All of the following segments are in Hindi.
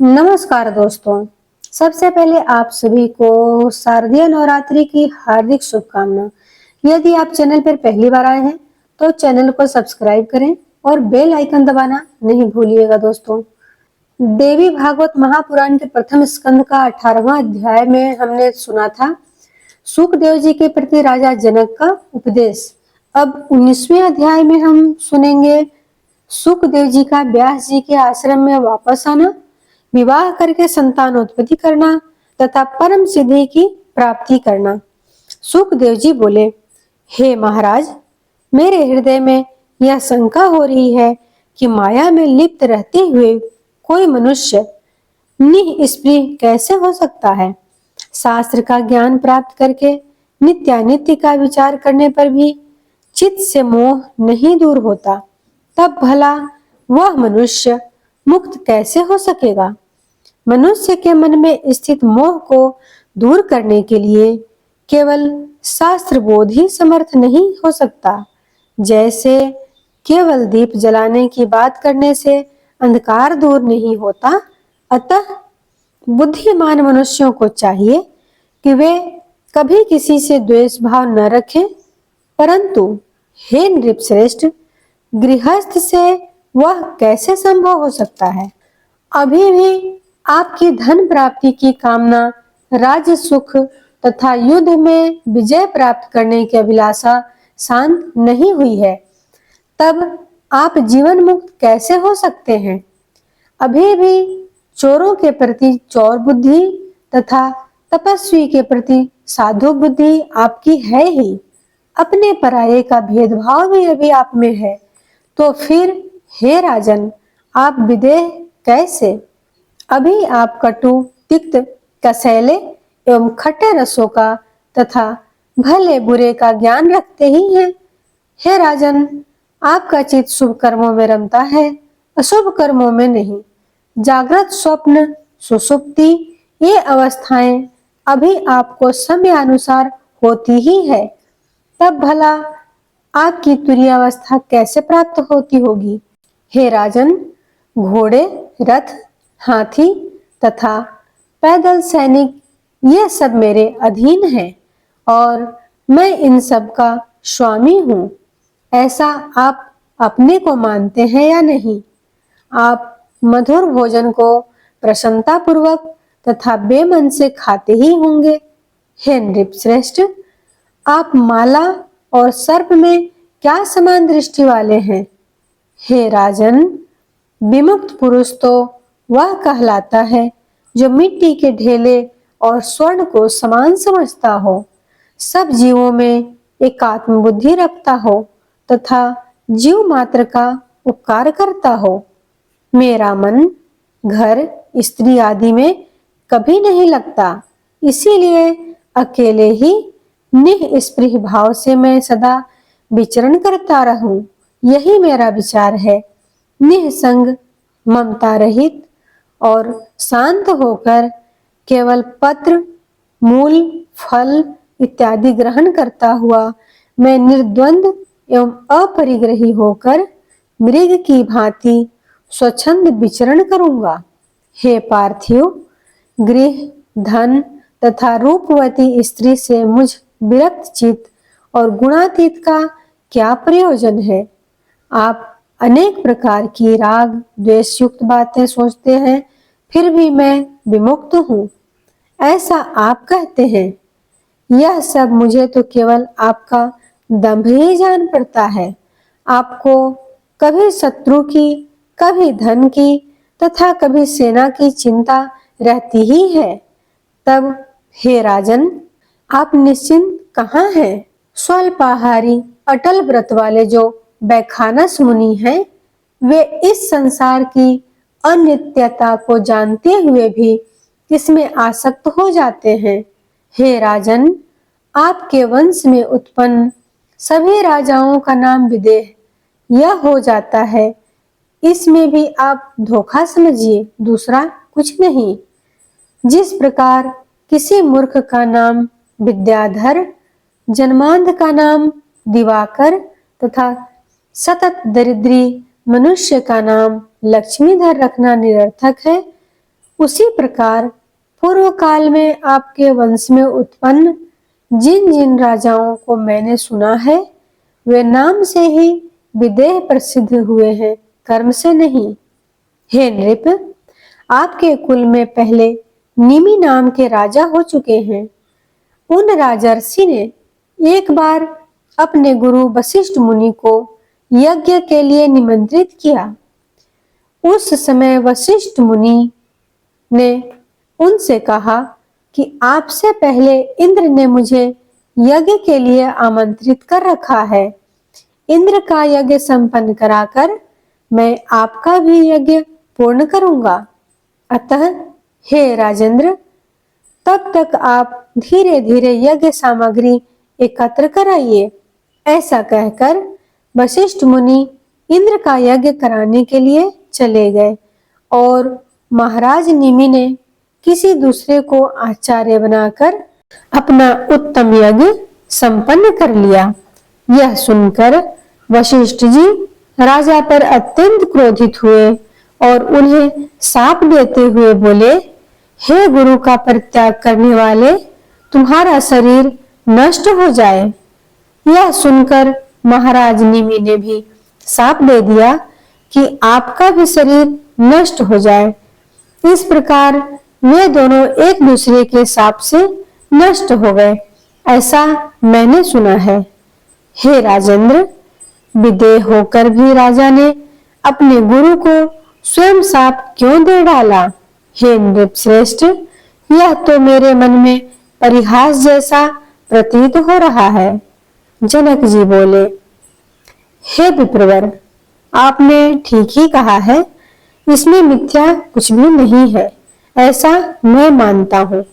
नमस्कार दोस्तों। सबसे पहले आप सभी को शारदीय नवरात्रि की हार्दिक शुभकामना। यदि आप चैनल पर पहली बार आए हैं तो चैनल को सब्सक्राइब करें और बेल आइकन दबाना नहीं भूलिएगा दोस्तों। देवी भागवत महापुराण के प्रथम स्कंद का 18वां अध्याय में हमने सुना था सुखदेव जी के प्रति राजा जनक का उपदेश। अब 19वें अध्याय में हम सुनेंगे सुखदेव जी का व्यास जी के आश्रम में वापस आना, विवाह करके संतानोत्पत्ति करना तथा परम सिद्धि की प्राप्ति करना। सुखदेव जी बोले, हे महाराज, मेरे हृदय में यह शंका हो रही है कि माया में लिप्त रहते हुए कोई मनुष्य निःस्पृह कैसे हो सकता है। शास्त्र का ज्ञान प्राप्त करके नित्यानित्य का विचार करने पर भी चित्त से मोह नहीं दूर होता, तब भला वह मनुष्य मुक्त कैसे हो सकेगा। मनुष्य के मन में स्थित मोह को दूर करने के लिए केवल शास्त्र बोध ही समर्थ नहीं हो सकता। जैसे केवल दीप जलाने की बात करने से अंधकार दूर नहीं होता, अतः बुद्धिमान मनुष्यों को चाहिए कि वे कभी किसी से द्वेष भाव न रखें, परंतु हे नृपश्रेष्ठ, गृहस्थ से वह कैसे संभव हो सकता है। अभी भी आपकी धन प्राप्ति की कामना, राज्य सुख तथा युद्ध में विजय प्राप्त करने की अभिलाषा शांत नहीं हुई है, तब आप जीवन मुक्त कैसे हो सकते हैं। अभी भी चोरों के प्रति चोर बुद्धि तथा तपस्वी के प्रति साधु बुद्धि आपकी है ही। अपने पराये का भेदभाव भी अभी आप में है, तो फिर हे राजन, आप विदेह कैसे। अभी आप कटु, तिक्त, कसैले एवं खट्टे रसों का तथा भले बुरे का ज्ञान रखते ही हैं। हे राजन, आपका चित्त शुभ कर्मों में रमता है, अशुभ कर्मों में नहीं। जागृत, स्वप्न, सुषुप्ति ये अवस्थाएं अभी आपको समयानुसार होती ही है, तब भला आपकी तुरीय अवस्था कैसे प्राप्त होती होगी। हे राजन, घोड़े, रथ, हाथी तथा पैदल सैनिक ये सब मेरे अधीन हैं और मैं इन सब का स्वामी हूँ। ऐसा आप अपने को मानते हैं या नहीं। आप मधुर भोजन को प्रसन्नता पूर्वक तथा बेमन से खाते ही होंगे। हे नृपश्रेष्ठ, आप माला और सर्प में क्या समान दृष्टि वाले हैं। हे राजन, विमुक्त पुरुष तो वह कहलाता है जो मिट्टी के ढेले और स्वर्ण को समान समझता हो, सब जीवों में एकात्म बुद्धि रखता हो तथा जीव मात्र का उपकार करता हो। मेरा मन घर, स्त्री आदि में कभी नहीं लगता, इसीलिए अकेले ही निःस्पृह भाव से मैं सदा विचरण करता रहूं। यही मेरा विचार है। निःसंग, ममता रहित और शांत होकर केवल पत्र, मूल, फल इत्यादि ग्रहण करता हुआ मैं निर्द्वंद एवं अपरिग्रही होकर मृग की भांति स्वच्छंद विचरण करूंगा। हे पार्थिव, गृह, धन तथा रूपवती स्त्री से मुझ विरक्त चित्त और गुणातीत का क्या प्रयोजन है। आप अनेक प्रकार की राग द्वेष युक्त बातें सोचते हैं, फिर भी मैं विमुक्त हूँ, ऐसा आप कहते हैं। यह सब मुझे तो केवल आपका दंभ ही जान पड़ता है। आपको कभी शत्रु की, कभी धन की तथा कभी सेना की चिंता रहती ही है। तब हे राजन, आप निश्चिंत कहाँ हैं। स्वल्पाहारी अटल व्रत वाले जो बैखानस मुनि हैं, वे इस संसार की अनित्यता को जानते हुए भी इसमें आसक्त हो जाते हैं। हे राजन, आपके वंश में उत्पन्न सभी राजाओं का नाम विदेह यह हो जाता है। इसमें भी आप धोखा समझिए, दूसरा कुछ नहीं। जिस प्रकार किसी मूर्ख का नाम विद्याधर, जन्मांध का नाम दिवाकर तथा सतत दरिद्री मनुष्य का नाम लक्ष्मीधर रखना निरर्थक है, उसी प्रकार पूर्व काल में आपके वंश में उत्पन्न जिन जिन राजाओं को मैंने सुना है वे नाम से ही विदेह प्रसिद्ध हुए हैं, कर्म से नहीं। हे नृप, आपके कुल में पहले निमि नाम के राजा हो चुके हैं। उन राजर्षि ने एक बार अपने गुरु वशिष्ठ मुनि को यज्ञ के लिए निमंत्रित किया। उस समय वशिष्ठ मुनि ने उनसे कहा कि आपसे पहले इंद्र ने मुझे यज्ञ के लिए आमंत्रित कर रखा है। इंद्र का यज्ञ संपन्न कराकर मैं आपका भी यज्ञ पूर्ण करूंगा। अतः हे राजेंद्र, तब तक आप धीरे धीरे यज्ञ सामग्री एकत्र कराइए। ऐसा कहकर वशिष्ठ मुनि इंद्र का यज्ञ कराने के लिए चले गए और महाराज निमि ने किसी दूसरे को आचार्य बनाकर अपना उत्तम यज्ञ संपन्न कर लिया। यह सुनकर वशिष्ठ जी राजा पर अत्यंत क्रोधित हुए और उन्हें शाप देते हुए बोले, हे गुरु का परित्याग करने वाले, तुम्हारा शरीर नष्ट हो जाए। यह सुनकर महाराज निमि ने भी शाप दे दिया कि आपका भी शरीर नष्ट हो जाए। इस प्रकार वे दोनों एक दूसरे के शाप से नष्ट हो गए, ऐसा मैंने सुना है। हे राजेंद्र, विदेह होकर भी राजा ने अपने गुरु को स्वयं शाप क्यों दे डाला? हे नृपश्रेष्ठ, यह तो मेरे मन में परिहास जैसा प्रतीत हो रहा है। जनक जी बोले, हे विप्रवर, आपने ठीक ही कहा है, इसमें मिथ्या कुछ भी नहीं है, ऐसा मैं मानता हूँ।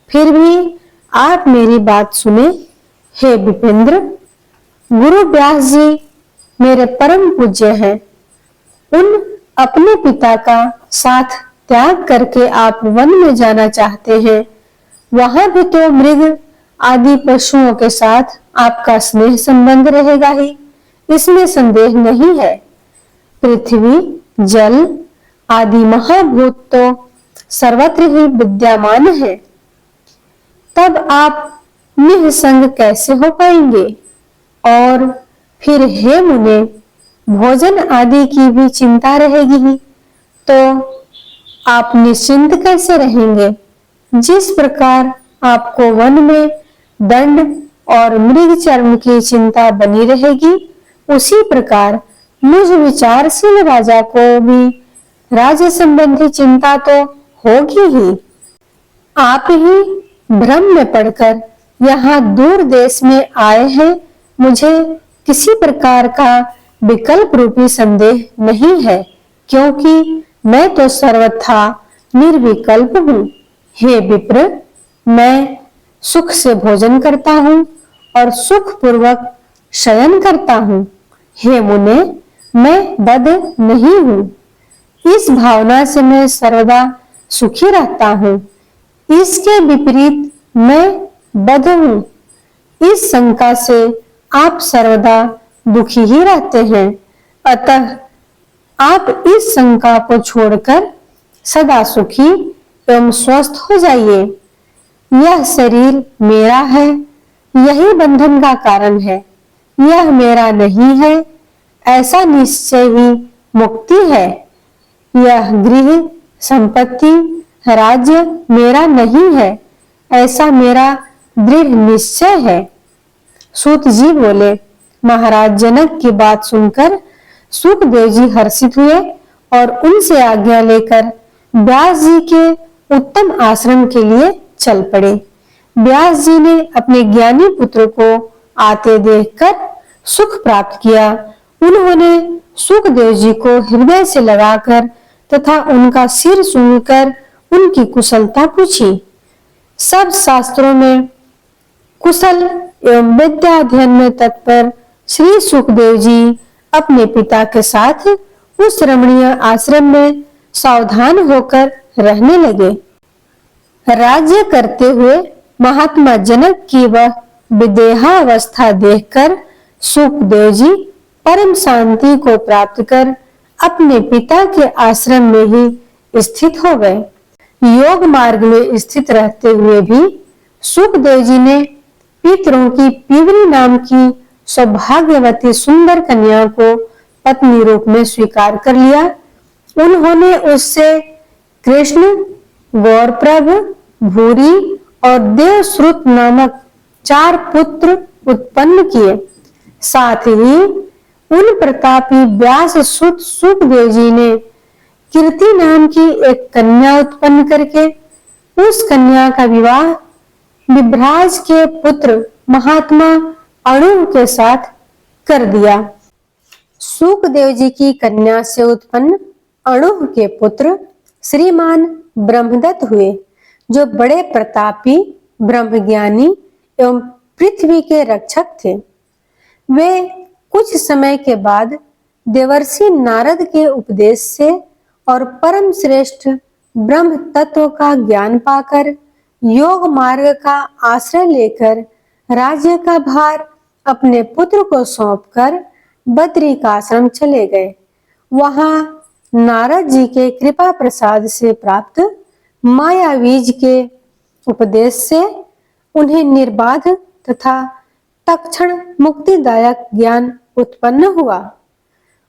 फिर भी आप मेरी बात सुने। हे विपेंद्र, गुरु व्यास जी मेरे परम पूज्य हैं। उन अपने पिता का साथ त्याग करके आप वन में जाना चाहते हैं। वहां भी तो मृग आदि पशुओं के साथ आपका स्नेह संबंध रहेगा ही, इसमें संदेह नहीं है। पृथ्वी, जल आदि महाभूत तो सर्वत्र ही विद्यमान है। तब आप निःसंग कैसे हो पाएंगे? और फिर हे मुने, भोजन आदि की भी चिंता रहेगी ही, तो आप निश्चिंत कैसे रहेंगे? जिस प्रकार आपको वन में दंड और मृग चर्म की चिंता बनी रहेगी, उसी प्रकार मुझ विचारशील राजा को भी राज्य संबंधी चिंता तो होगी ही। आप ही भ्रम में पड़कर यहाँ दूर देश में आए हैं। मुझे किसी प्रकार का विकल्प रूपी संदेह नहीं है, क्योंकि मैं तो सर्वथा निर्विकल्प हूँ। हे विप्र, मैं सुख से भोजन करता हूँ और सुख पूर्वक शयन करता हूँ। हे मुने, मैं बद्ध नहीं हूँ। इस भावना से मैं सर्वदा सुखी रहता हूँ। इसके विपरीत मैं बद्ध हूँ। इस शंका से आप सर्वदा दुखी ही रहते हैं। अतः आप इस शंका को छोड़कर सदा सुखी एवं स्वस्थ हो जाइए। यह शरीर मेरा है, यही बंधन का कारण है। यह मेरा नहीं है, ऐसा निश्चय ही मुक्ति है। यह गृह, संपत्ति, राज्य मेरा नहीं है, ऐसा मेरा दृढ़ निश्चय है। सूत जी बोले, महाराज जनक की बात सुनकर सुखदेव जी हर्षित हुए और उनसे आज्ञा लेकर व्यास जी के उत्तम आश्रम के लिए चल पड़े। व्यास जी ने अपने ज्ञानी पुत्र को आते देखकर सुख प्राप्त किया। उन्होंने सुखदेव जी को हृदय से लगाकर तथा उनका सिर सूंघकर उनकी कुशलता पूछी। सब शास्त्रों में कुशल एवं विद्या अध्ययन में तत्पर श्री सुखदेव जी अपने पिता के साथ उस रमणीय आश्रम में सावधान होकर रहने लगे। राज्य करते हुए महात्मा जनक की वह विदेहावस्था देखकर सुखदेव जी परम शांति को प्राप्त कर अपने पिता के आश्रम में ही स्थित हो गए। योग मार्ग में स्थित रहते हुए भी सुखदेव जी ने पितरों की पीवरी नाम की सौभाग्यवती सुंदर कन्या को पत्नी रूप में स्वीकार कर लिया। उन्होंने उससे कृष्ण, गौरप्रभ, भूरी और देवश्रुत नामक 4 पुत्र उत्पन्न किए। साथ ही उन प्रतापी व्यास सुत सुखदेव जी ने कीर्ति नाम की एक कन्या उत्पन्न करके उस कन्या का विवाह विभ्राज के पुत्र महात्मा अणु के साथ कर दिया। सुखदेव जी की कन्या से उत्पन्न अणु के पुत्र श्रीमान ब्रह्मदत्त हुए, जो बड़े प्रतापी ब्रह्मज्ञानी एवं पृथ्वी के रक्षक थे। वे कुछ समय के बाद देवर्षि नारद के उपदेश से और परम श्रेष्ठ ब्रह्म तत्व का ज्ञान पाकर योग मार्ग का आश्रय लेकर राज्य का भार अपने पुत्र को सौंपकर बद्री का आश्रम चले गए। वहां नारद जी के कृपा प्रसाद से प्राप्त मायावीज के उपदेश से उन्हें निर्बाध तथा तत्क्षण मुक्तिदायक ज्ञान उत्पन्न हुआ।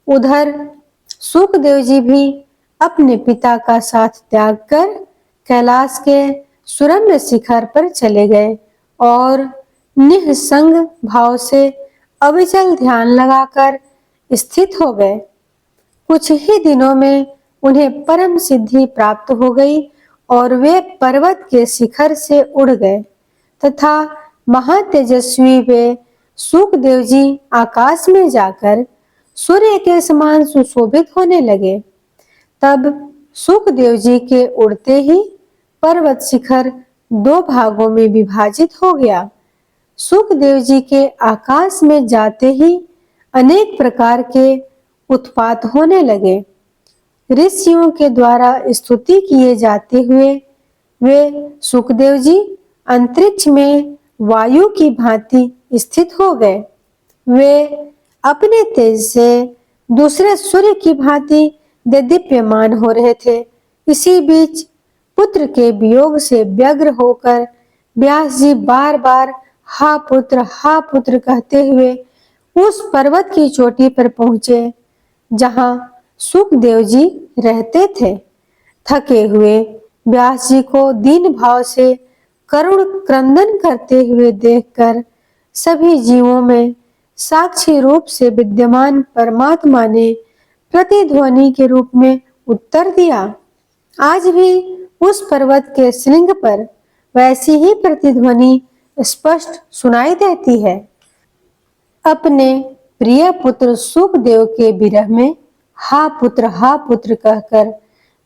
उधर सुखदेव जी भी अपने पिता का साथ त्याग कर कैलाश के सुरम्य शिखर पर चले गए और निःसंग भाव से अविचल ध्यान लगाकर स्थित हो गए। कुछ ही दिनों में उन्हें परम सिद्धि प्राप्त हो गई और वे पर्वत के शिखर से उड़ गए तथा महातेजस्वी वे सुखदेव जी आकाश में जाकर सूर्य के समान सुशोभित होने लगे। तब सुखदेव जी के उड़ते ही पर्वत शिखर 2 भागों में विभाजित हो गया। सुखदेव जी के आकाश में जाते ही अनेक प्रकार के उत्पात होने लगे। ऋषियों के द्वारा स्तुति किए जाते हुए वे सुखदेव जी अंतरिक्ष में वायु की भांति स्थित हो गए। वे अपने तेज से दूसरे सूर्य की भांति देदीप्यमान हो रहे थे। इसी बीच पुत्र के वियोग से व्यग्र होकर व्यास जी बार बार हा पुत्र कहते हुए उस पर्वत की चोटी पर पहुंचे जहां सुखदेव जी रहते थे। थके हुए व्यास जी को दीन भाव से करुण क्रंदन करते हुए देखकर सभी जीवों में साक्षी रूप से विद्यमान परमात्मा ने प्रतिध्वनि के रूप में उत्तर दिया। आज भी उस पर्वत के श्रृंग पर वैसी ही प्रतिध्वनि स्पष्ट सुनाई देती है। अपने प्रिय पुत्र सुखदेव के विरह में हा पुत्र कहकर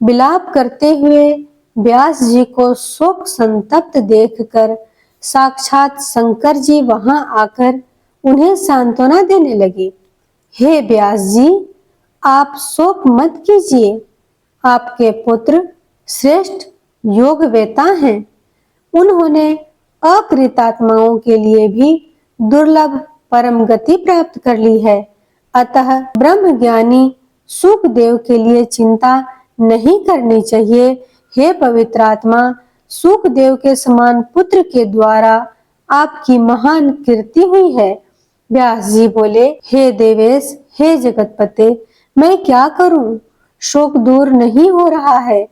विलाप करते हुए व्यास जी को शोक संतप्त देखकर साक्षात शंकर जी वहां आकर उन्हें सांत्वना देने लगे। हे व्यास जी, आप शोक मत कीजिए। आपके पुत्र श्रेष्ठ योगवेता हैं। उन्होंने अकृतात्माओं के लिए भी दुर्लभ परम गति प्राप्त कर ली है। अतः ब्रह्मज्ञानी सुखदेव के लिए चिंता नहीं करनी चाहिए। हे पवित्र आत्मा, सुखदेव के समान पुत्र के द्वारा आपकी महान कीर्ति हुई है। व्यास जी बोले, हे देवेश, हे जगतपते, मैं क्या करूं? शोक दूर नहीं हो रहा है।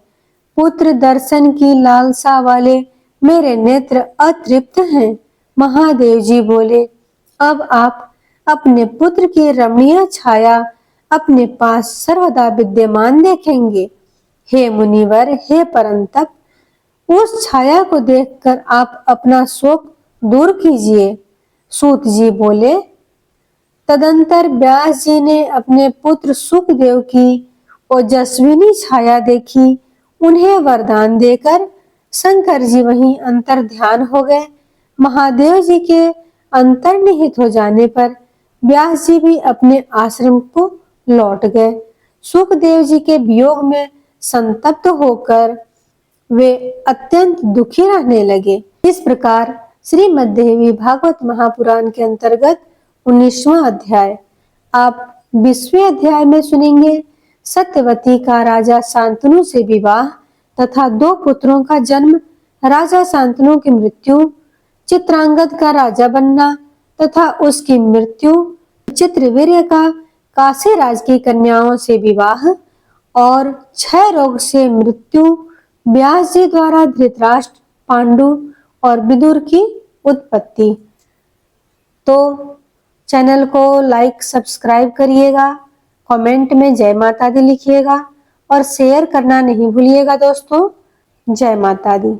पुत्र दर्शन की लालसा वाले मेरे नेत्र अतृप्त हैं। महादेव जी बोले, अब आप अपने पुत्र की रमणीय छाया अपने पास सर्वदा विद्यमान देखेंगे। हे मुनिवर, हे परंतप, उस छाया को देखकर आप अपना शोक दूर कीजिए। सूत जी बोले, तदंतर व्यास जी ने अपने पुत्र सुखदेव की ओजस्विनी छाया देखी। उन्हें वरदान देकर शंकर जी वहीं अंतर ध्यान हो गए। महादेव जी के अंतर्निहित हो जाने पर व्यास जी भी अपने आश्रम को लौट गए। सुखदेव जी के वियोग में संतप्त होकर वे अत्यंत दुखी रहने लगे। इस प्रकार श्रीमद्देवी भागवत महापुराण के अंतर्गत 19वां अध्याय। आप 20वें अध्याय में सुनेंगे सत्यवती का राजा शांतनु से विवाह, तथा 2 पुत्रों का जन्म, राजा शांतनु की मृत्यु, चित्रांगद का राजा बनना तथा उसकी मृत्यु, चित्रवीर्य का काशी राज की कन्याओं से विवाह और क्षय रोग से मृत्यु, व्यास जी द्वारा धृतराष्ट्र, पांडु और विदुर की उत्पत्ति। तो चैनल को लाइक सब्सक्राइब करिएगा, कमेंट में जय माता दी लिखिएगा और शेयर करना नहीं भूलिएगा दोस्तों। जय माता दी।